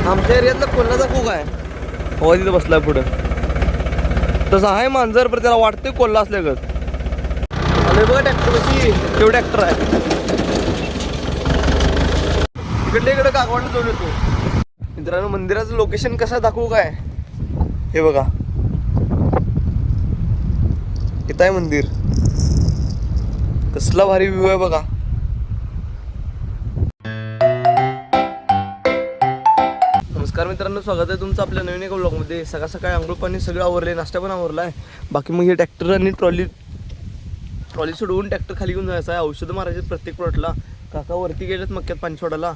आमच्या एरियातला कोल्हाचा खूप आहे. हो तिथं बसलाय पुढं. तसं आहे मांजर, पण त्याला वाटतंय कोल्हा असल्यागत. आणि बघा ट्रॅक्टर कशी तेवढं ट्रॅक्टर आहे. इकडे कागवाडला जाऊन येतो. मित्रांनो मंदिराचं लोकेशन कसं दाखवू काय? हे बघा इथं आहे मंदिर. कसला भारी व्ह्यू आहे बघा. नमस्कार मित्रांनो, स्वागत आहे तुमचं आपल्या नवीन एका व्लॉगमध्ये. सकाळ सकाळी आंघोळ पाणी सगळं आवरले, नाश्ता पण आवरला आहे. बाकी मग हे ट्रॅक्टर आणि ट्रॉली सोडवून ट्रॅक्टर खाली घेऊन जायचं आहे. औषधं मारायचे प्रत्येक प्लॉटला. काका वरती गेलेत मक्यात पाणी सोडायला.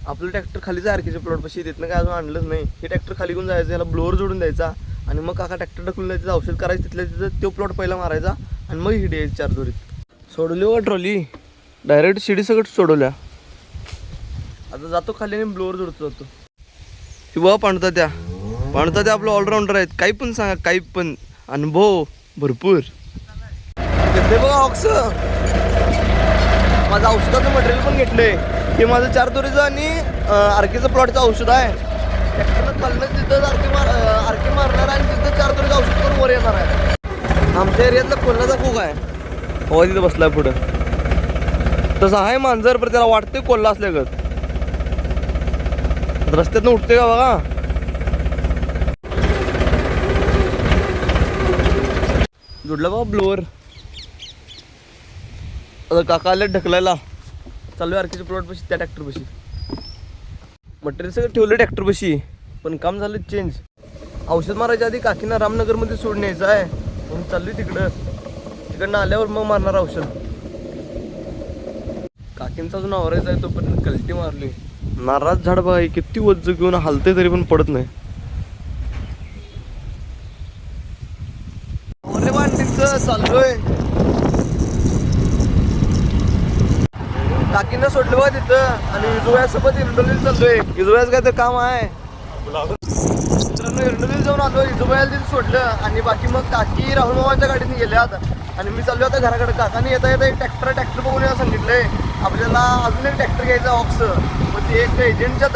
आपलं ट्रॅक्टर खालीच आहे आरकेच्या प्लॉटपाशी. तिथनं काय अजून आणलंच नाही. हे ट्रॅक्टर खाली घेऊन जायचं, याला ब्लोअर जोडून द्यायचा आणि मग काका ट्रॅक्टर ढकलून द्यायचं, औषध करायचं तिथल्या तिथं. तो प्लॉट पहिला मारायचा आणि मग ही द्यायची 4 दोरीत. सोडली व ट्रॉली डायरेक्ट शिडी सगळं सोडवल्या. आता जातो खाली आणि ब्लोअर जोडतो जातो. की बाबा पाणता त्या आपलं ऑलराऊंडर आहेत. काही पण सांगा, काही पण अनुभव भरपूर घेतले बघा. ऑक्स माझं औषधाचं मटेरियल पण घेतलंय. हे माझं 4 दोरीचं आणि आरकेचं प्लॉटचं औषध आहे. ट्रॅक्टरला चाललं तिथं आरके मारणार आणि तिथं 4 दोरीचं औषध करून वर येणार आहे. आमच्या एरियातला कोल्हाचा खूप आहे. हो तिथं बसलाय पुढं. तसं आहे मांजर, पण त्याला वाटतंय कोल्हा असल्यागत. रस्त्यातनं उठते का बघा. जोडला बाबा ब्लोअर. आता काका आले ढकलायला. चालू आहे आरकेच्या प्लॉट पशी, त्या ट्रॅक्टर पशी. मटेरियल सगळं ठेवलं ट्रॅक्टर पशी, पण काम झालं चेंज. औषध मारायच्या आधी काकींना रामनगरमध्ये सोडून यायचं आहे. म्हणून चालू तिकडनं आल्यावर मग मारणार औषध. काकींचा अजून आवरायचा आहे, तोपर्यंत कल्टी मारली. नारळाचं झाड बघा किती वज्ज घेऊन हलते तरी पण पडत नाही. अरे वांडीचं चाललोय. काकींना सोडलं बघा तिथं आणि इजोव्यासोबत इरंडोलीला चाललोय. इजोव्याचं काय तर काम आहे. मित्रांनो इरंडोलीला जाऊन आलो. इजोव्याला तिथं सोडलं आणि बाकी मग काकी राहुल मामाच्या गाडीने गेल्यात आणि मी चाललो आता घराकडे. काकाने येता एक ट्रॅक्टर बघून यायला सांगितलंय. आपल्याला अजून एक ट्रॅक्टर घ्यायचा ऑक्स. मग ते एक एजंटच्या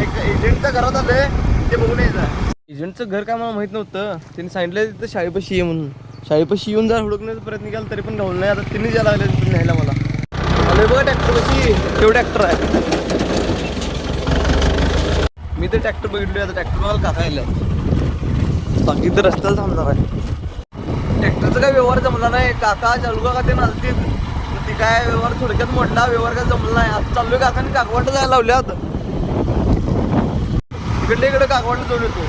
एक एजंटच्या घरात आलंय, ते बघून यायचं. एजंटचं घर काय मला माहित नव्हतं. त्यांनी सांगितलं तिथं शाळेपाशी ये म्हणून. शाळेपाशी येऊन जर हुडकण्याचा प्रयत्न केला तरी पण गावलं नाही. आता तिने यायला लागले तिथून न्यायला मला. आलोय बघा ट्रॅक्टर कशी तेवढं ट्रॅक्टर आहे. मी ते ट्रॅक्टर बघितलो. आता ट्रॅक्टर मला काका यायला. बाकी तर रस्त्याला थांबणार आहे. ट्रॅक्टरचा काय व्यवहार जमला नाही. काका चालू काका ते नाचतील. ती काय व्यवहार थोडक्यात मोडला. व्यवहार काय जमला नाही. आता चाललोय काकाने काकवाडला जायला लावल्या. आता इकडे काकवाडला जाऊन येतो.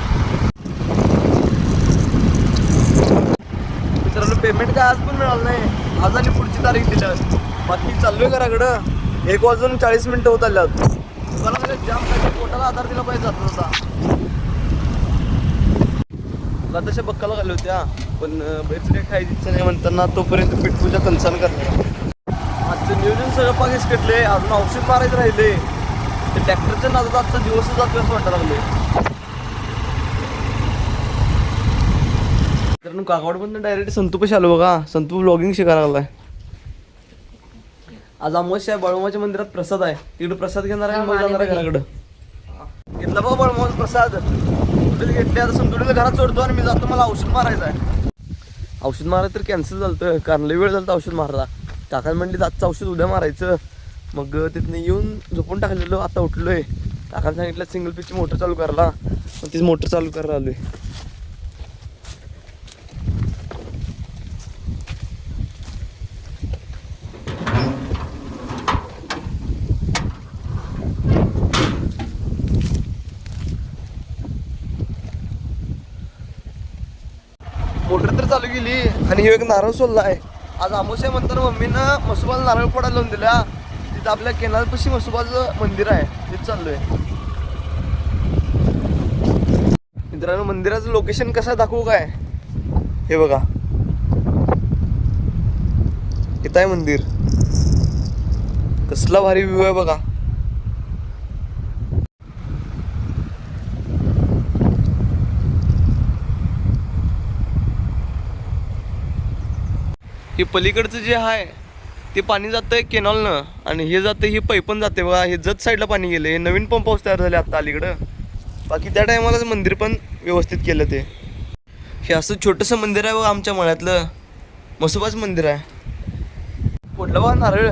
मित्रांनो पेमेंट काय आज पण मिळालं नाही. आज आणि पुढची तारीख दिल्या. बाकी चाललोय घराकडं. 1:40 होत आल्यात. दुकानामध्ये जाम काय पोटाला आधार दिला पाहिजे जाता जाता. मला तशा बक्काला घालल्या होत्या, पण बाहेरचं काही खायची इच्छा नाही म्हणताना तोपर्यंत पिठपूजा कणसान करणार. आजचं नियोजन सगळं पाकीच कटले. अजून औषध मारायचं राहिले. ते ट्रॅक्टरच्या नादात आजचा दिवसच जातो असं वाटायला लागले. तर काकवाडमधून डायरेक्ट संतूपाशी आलो बघा. संतू व्लॉगिंग शिकायला लागलाय. आज अमावस्या बाळूमाच्या मंदिरात प्रसाद आहे. तिकडे प्रसाद घेणार आहे, मग जाणार आहे घराकडं. घेतला बघा बाळूमाचा प्रसाद. घेतले. आता संतुडीला घरात सोडतो आणि मी जातो. मला औषध मारायचं आहे. औषध मारायचं तर कॅन्सल झालं, कारण लई वेळ झालं औषध मारायला. काका म्हणली आजचं औषध उद्या मारायचं. मग तिथनं येऊन झोपून टाकलेलो. आता उठलोय. काकाने सांगितलं सिंगल पीसची मोटर चालू करायला. मग तीच मोटर चालू करायला आलोय. मोटर तर चालू केली आणि हे एक नारळ सोडला आहे. आज अमावस्या म्हणताना मम्मीनं मसोबाला नारळ फोडायला लावून दिला. तिथं आपल्या केनालपाशी मसोबाचं मंदिर आहे, तिथं चाललोय. मित्रांनो मंदिराचं लोकेशन कसं दाखवू काय? हे बघा इथं आहे मंदिर. कसला भारी व्ह्यू आहे बघा. हे पलीकडचं जे आहे ते पाणी जातंय केनॉलनं आणि हे जातं, ही पाईपन जाते बघा. हे जत साईडला पाणी गेलं. हे नवीन पंप हाऊस तयार झाले आता अलीकडं. बाकी त्या टायमालाच मंदिर पण व्यवस्थित केलं ते. हे असं छोटंसं मंदिर आहे बघा आमच्या मळ्यातलं, म्हसोबाचं मंदिर आहे. कुठलं बघा नारळ.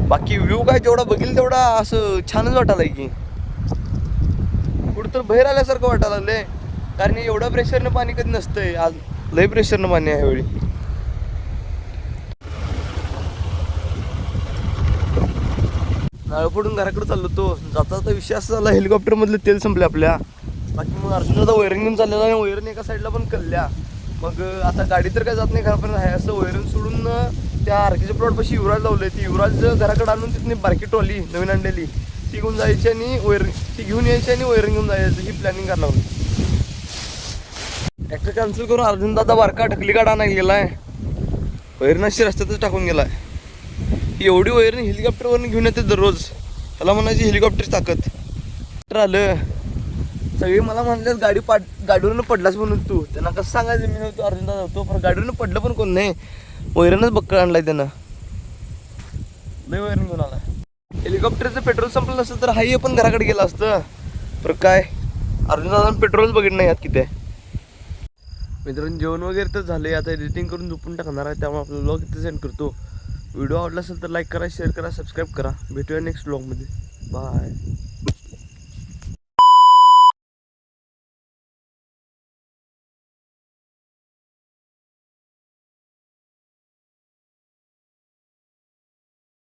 बाकी व्ह्यू काय जेवढा बघील तेवढा असं छानच वाटायला की कुठं तर बाहेर आल्यासारखं वाटायला लागलंय. कारण एवढं प्रेशरनं पाणी कधी नसतंय, आज लय प्रेशरनं पाणी आहे यावेळी. नारळ पडून घराकडे चाललो तो जाता जाता विषय असा झाला, हेलिकॉप्टरमधलं तेल संपले आपल्या. बाकी मग अर्जुन दादा वैरण घेऊन चाललेला आणि वैरण एका साईडला पण कल्ल्या. मग आता गाडी तर काय जात नाही घरापर्यंत आहे, असं वैरण सोडून त्या आरकेच्या प्लॉटपाशी युवराज लावले. ती युवराज घराकडे आणून तिथली बारकी ट्रॉली नवीन आणलेली ती घेऊन जायची आणि वैरण ती घेऊन यायची आणि वैरण घेऊन जायचं, ही प्लॅनिंग करायला लागली. ट्रॅक्टर कॅन्सल करून अर्जुन दादा बारका ढकली गाडा नाही गेलाय, वैरण अशी रस्त्यातच टाकून गेलाय. एवढी वैरण हेलिकॉप्टरवरून घेऊन येते दररोज, त्याला म्हणायची हेलिकॉप्टरची ताकद. ट्रॅक्टर आलं, सगळे मला म्हणतात गाडीवरून पडलाच म्हणून तू. त्यांना कसं सांगायचं, मी नव्हतो अर्जुन दादा होतो, पण गाडीवरून पडलं पण कोण नाही, वैरणच बक्कळ आणलाय त्यानं, लय वैरण घेऊन आला. हेलिकॉप्टरचं पेट्रोल संपलं नसतं तर हाही पण घराकडे गेलं असतं, पण काय अर्जुन दादा पेट्रोलच बघितलं नाही यात किती आहे. मित्रांनो जेवण वगैरे तर झाले, आता एडिटिंग करून झोपून टाकणार आहे, त्यामुळे आपला व्लॉग इथे सेंड करतो. व्हिडिओ आवडला असेल तर लाईक करा, शेअर करा, सबस्क्राईब करा. भेटूया नेक्स्ट व्लॉगमध्ये. बाय.